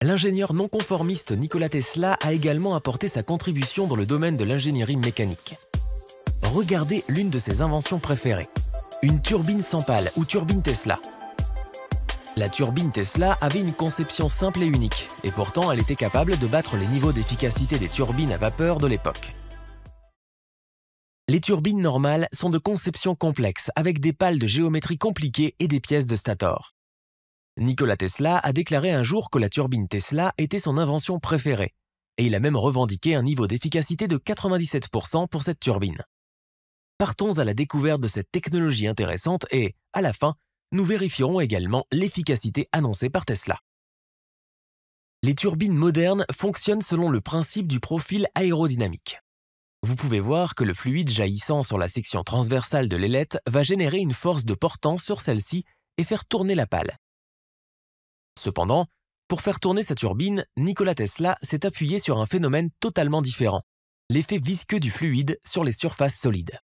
L'ingénieur non conformiste Nikola Tesla a également apporté sa contribution dans le domaine de l'ingénierie mécanique. Regardez l'une de ses inventions préférées, une turbine sans pale ou turbine Tesla. La turbine Tesla avait une conception simple et unique, et pourtant elle était capable de battre les niveaux d'efficacité des turbines à vapeur de l'époque. Les turbines normales sont de conception complexe, avec des pales de géométrie compliquées et des pièces de stator. Nikola Tesla a déclaré un jour que la turbine Tesla était son invention préférée, et il a même revendiqué un niveau d'efficacité de 97% pour cette turbine. Partons à la découverte de cette technologie intéressante et, à la fin, nous vérifierons également l'efficacité annoncée par Tesla. Les turbines modernes fonctionnent selon le principe du profil aérodynamique. Vous pouvez voir que le fluide jaillissant sur la section transversale de l'ailette va générer une force de portance sur celle-ci et faire tourner la pale. Cependant, pour faire tourner sa turbine, Nikola Tesla s'est appuyé sur un phénomène totalement différent, l'effet visqueux du fluide sur les surfaces solides.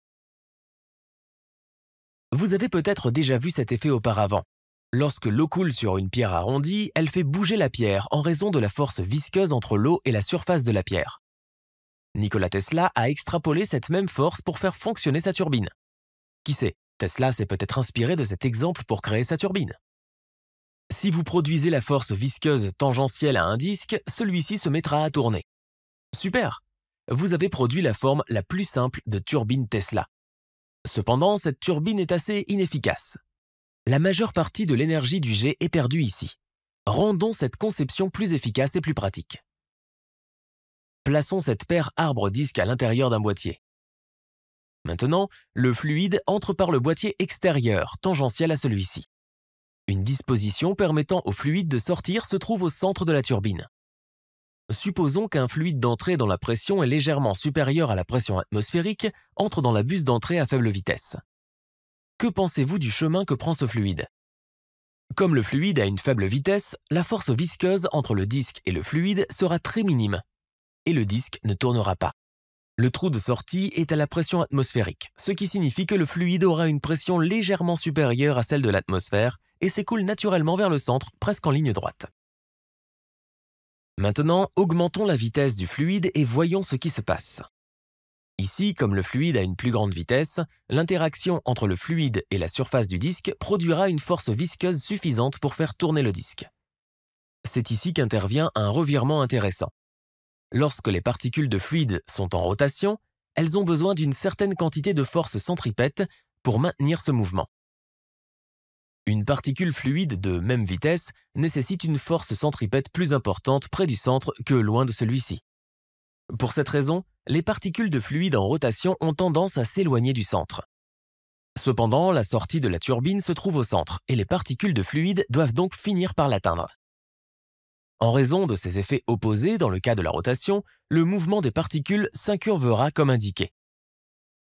Vous avez peut-être déjà vu cet effet auparavant. Lorsque l'eau coule sur une pierre arrondie, elle fait bouger la pierre en raison de la force visqueuse entre l'eau et la surface de la pierre. Nikola Tesla a extrapolé cette même force pour faire fonctionner sa turbine. Qui sait, Tesla s'est peut-être inspiré de cet exemple pour créer sa turbine. Si vous produisez la force visqueuse tangentielle à un disque, celui-ci se mettra à tourner. Super! Vous avez produit la forme la plus simple de turbine Tesla. Cependant, cette turbine est assez inefficace. La majeure partie de l'énergie du jet est perdue ici. Rendons cette conception plus efficace et plus pratique. Plaçons cette paire arbre-disque à l'intérieur d'un boîtier. Maintenant, le fluide entre par le boîtier extérieur, tangentiel à celui-ci. Une disposition permettant au fluide de sortir se trouve au centre de la turbine. Supposons qu'un fluide d'entrée dont la pression est légèrement supérieure à la pression atmosphérique entre dans la buse d'entrée à faible vitesse. Que pensez-vous du chemin que prend ce fluide? Comme le fluide a une faible vitesse, la force visqueuse entre le disque et le fluide sera très minime, et le disque ne tournera pas. Le trou de sortie est à la pression atmosphérique, ce qui signifie que le fluide aura une pression légèrement supérieure à celle de l'atmosphère et s'écoule naturellement vers le centre, presque en ligne droite. Maintenant, augmentons la vitesse du fluide et voyons ce qui se passe. Ici, comme le fluide a une plus grande vitesse, l'interaction entre le fluide et la surface du disque produira une force visqueuse suffisante pour faire tourner le disque. C'est ici qu'intervient un revirement intéressant. Lorsque les particules de fluide sont en rotation, elles ont besoin d'une certaine quantité de force centripète pour maintenir ce mouvement. Une particule fluide de même vitesse nécessite une force centripète plus importante près du centre que loin de celui-ci. Pour cette raison, les particules de fluide en rotation ont tendance à s'éloigner du centre. Cependant, la sortie de la turbine se trouve au centre et les particules de fluide doivent donc finir par l'atteindre. En raison de ces effets opposés dans le cas de la rotation, le mouvement des particules s'incurvera comme indiqué.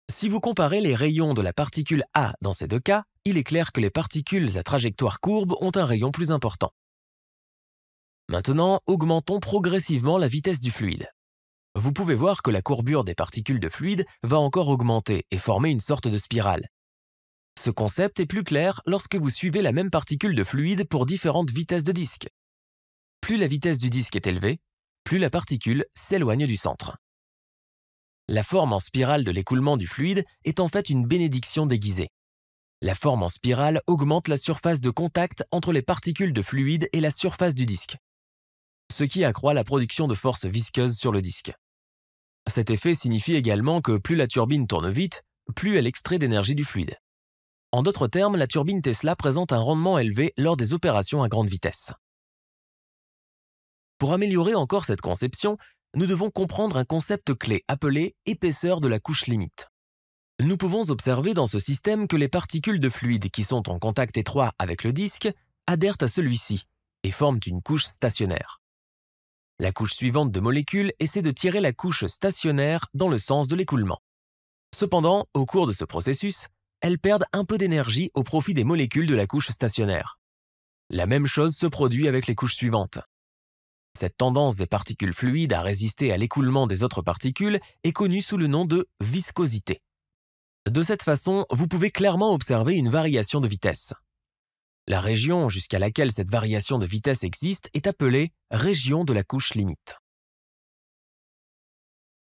Si vous comparez les rayons de la particule A dans ces deux cas, il est clair que les particules à trajectoire courbe ont un rayon plus important. Maintenant, augmentons progressivement la vitesse du fluide. Vous pouvez voir que la courbure des particules de fluide va encore augmenter et former une sorte de spirale. Ce concept est plus clair lorsque vous suivez la même particule de fluide pour différentes vitesses de disque. Plus la vitesse du disque est élevée, plus la particule s'éloigne du centre. La forme en spirale de l'écoulement du fluide est en fait une bénédiction déguisée. La forme en spirale augmente la surface de contact entre les particules de fluide et la surface du disque, ce qui accroît la production de force visqueuse sur le disque. Cet effet signifie également que plus la turbine tourne vite, plus elle extrait d'énergie du fluide. En d'autres termes, la turbine Tesla présente un rendement élevé lors des opérations à grande vitesse. Pour améliorer encore cette conception, nous devons comprendre un concept clé appelé épaisseur de la couche limite. Nous pouvons observer dans ce système que les particules de fluide qui sont en contact étroit avec le disque adhèrent à celui-ci et forment une couche stationnaire. La couche suivante de molécules essaie de tirer la couche stationnaire dans le sens de l'écoulement. Cependant, au cours de ce processus, elles perdent un peu d'énergie au profit des molécules de la couche stationnaire. La même chose se produit avec les couches suivantes. Cette tendance des particules fluides à résister à l'écoulement des autres particules est connue sous le nom de viscosité. De cette façon, vous pouvez clairement observer une variation de vitesse. La région jusqu'à laquelle cette variation de vitesse existe est appelée région de la couche limite.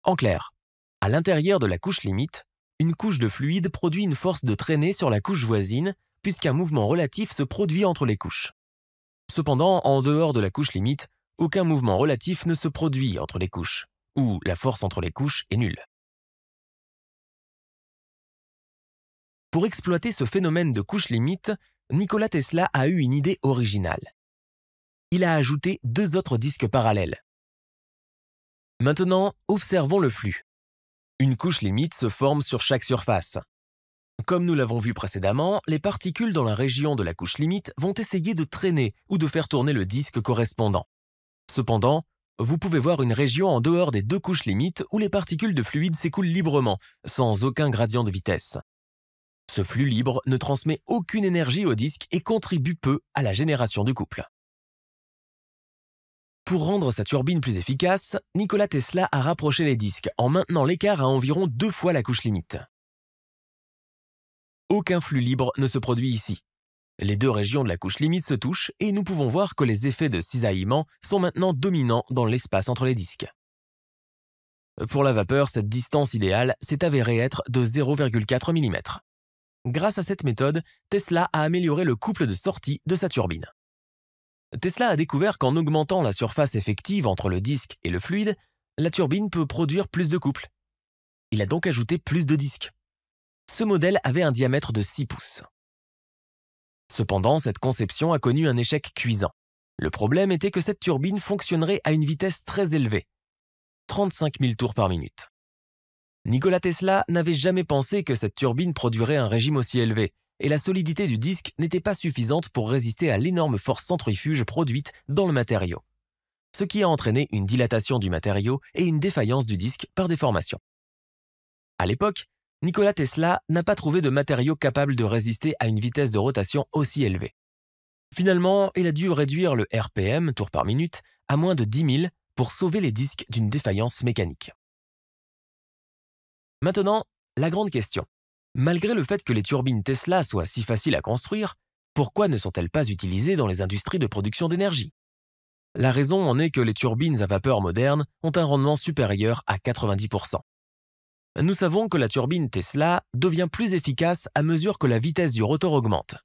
En clair, à l'intérieur de la couche limite, une couche de fluide produit une force de traînée sur la couche voisine puisqu'un mouvement relatif se produit entre les couches. Cependant, en dehors de la couche limite, aucun mouvement relatif ne se produit entre les couches, ou la force entre les couches est nulle. Pour exploiter ce phénomène de couche limite, Nikola Tesla a eu une idée originale. Il a ajouté 2 autres disques parallèles. Maintenant, observons le flux. Une couche limite se forme sur chaque surface. Comme nous l'avons vu précédemment, les particules dans la région de la couche limite vont essayer de traîner ou de faire tourner le disque correspondant. Cependant, vous pouvez voir une région en dehors des 2 couches limites où les particules de fluide s'écoulent librement, sans aucun gradient de vitesse. Ce flux libre ne transmet aucune énergie au disque et contribue peu à la génération du couple. Pour rendre sa turbine plus efficace, Nikola Tesla a rapproché les disques en maintenant l'écart à environ 2 fois la couche limite. Aucun flux libre ne se produit ici. Les 2 régions de la couche limite se touchent et nous pouvons voir que les effets de cisaillement sont maintenant dominants dans l'espace entre les disques. Pour la vapeur, cette distance idéale s'est avérée être de 0,4 mm. Grâce à cette méthode, Tesla a amélioré le couple de sortie de sa turbine. Tesla a découvert qu'en augmentant la surface effective entre le disque et le fluide, la turbine peut produire plus de couples. Il a donc ajouté plus de disques. Ce modèle avait un diamètre de 6 pouces. Cependant, cette conception a connu un échec cuisant. Le problème était que cette turbine fonctionnerait à une vitesse très élevée, 35 000 tours par minute. Nikola Tesla n'avait jamais pensé que cette turbine produirait un régime aussi élevé, et la solidité du disque n'était pas suffisante pour résister à l'énorme force centrifuge produite dans le matériau, ce qui a entraîné une dilatation du matériau et une défaillance du disque par déformation. À l'époque, Nikola Tesla n'a pas trouvé de matériau capable de résister à une vitesse de rotation aussi élevée. Finalement, il a dû réduire le RPM, tours par minute, à moins de 10 000 pour sauver les disques d'une défaillance mécanique. Maintenant, la grande question. Malgré le fait que les turbines Tesla soient si faciles à construire, pourquoi ne sont-elles pas utilisées dans les industries de production d'énergie? La raison en est que les turbines à vapeur modernes ont un rendement supérieur à 90%. Nous savons que la turbine Tesla devient plus efficace à mesure que la vitesse du rotor augmente.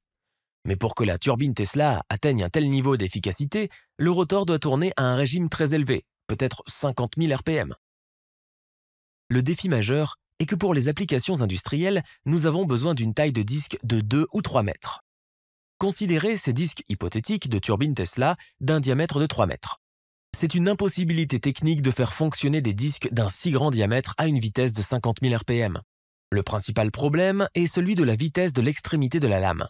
Mais pour que la turbine Tesla atteigne un tel niveau d'efficacité, le rotor doit tourner à un régime très élevé, peut-être 50 000 RPM. Le défi majeur est que pour les applications industrielles, nous avons besoin d'une taille de disque de 2 ou 3 mètres. Considérez ces disques hypothétiques de turbine Tesla d'un diamètre de 3 mètres. C'est une impossibilité technique de faire fonctionner des disques d'un si grand diamètre à une vitesse de 50 000 RPM. Le principal problème est celui de la vitesse de l'extrémité de la lame.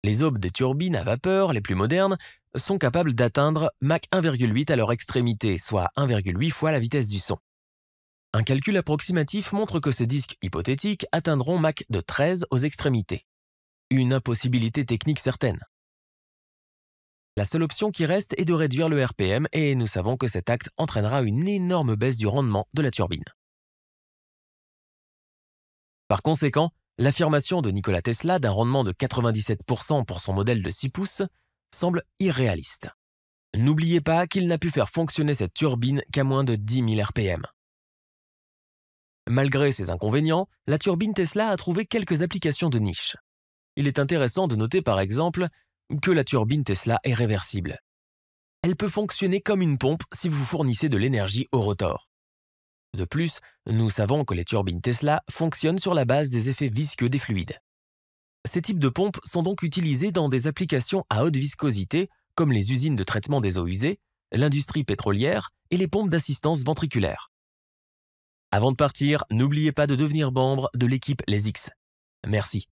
Les aubes des turbines à vapeur les plus modernes sont capables d'atteindre Mach 1,8 à leur extrémité, soit 1,8 fois la vitesse du son. Un calcul approximatif montre que ces disques hypothétiques atteindront Mach de 13 aux extrémités. Une impossibilité technique certaine. La seule option qui reste est de réduire le RPM et nous savons que cet acte entraînera une énorme baisse du rendement de la turbine. Par conséquent, l'affirmation de Nikola Tesla d'un rendement de 97% pour son modèle de 6 pouces semble irréaliste. N'oubliez pas qu'il n'a pu faire fonctionner cette turbine qu'à moins de 10 000 RPM. Malgré ces inconvénients, la turbine Tesla a trouvé quelques applications de niche. Il est intéressant de noter par exemple que la turbine Tesla est réversible. Elle peut fonctionner comme une pompe si vous fournissez de l'énergie au rotor. De plus, nous savons que les turbines Tesla fonctionnent sur la base des effets visqueux des fluides. Ces types de pompes sont donc utilisés dans des applications à haute viscosité comme les usines de traitement des eaux usées, l'industrie pétrolière et les pompes d'assistance ventriculaire. Avant de partir, n'oubliez pas de devenir membre de l'équipe Les X. Merci.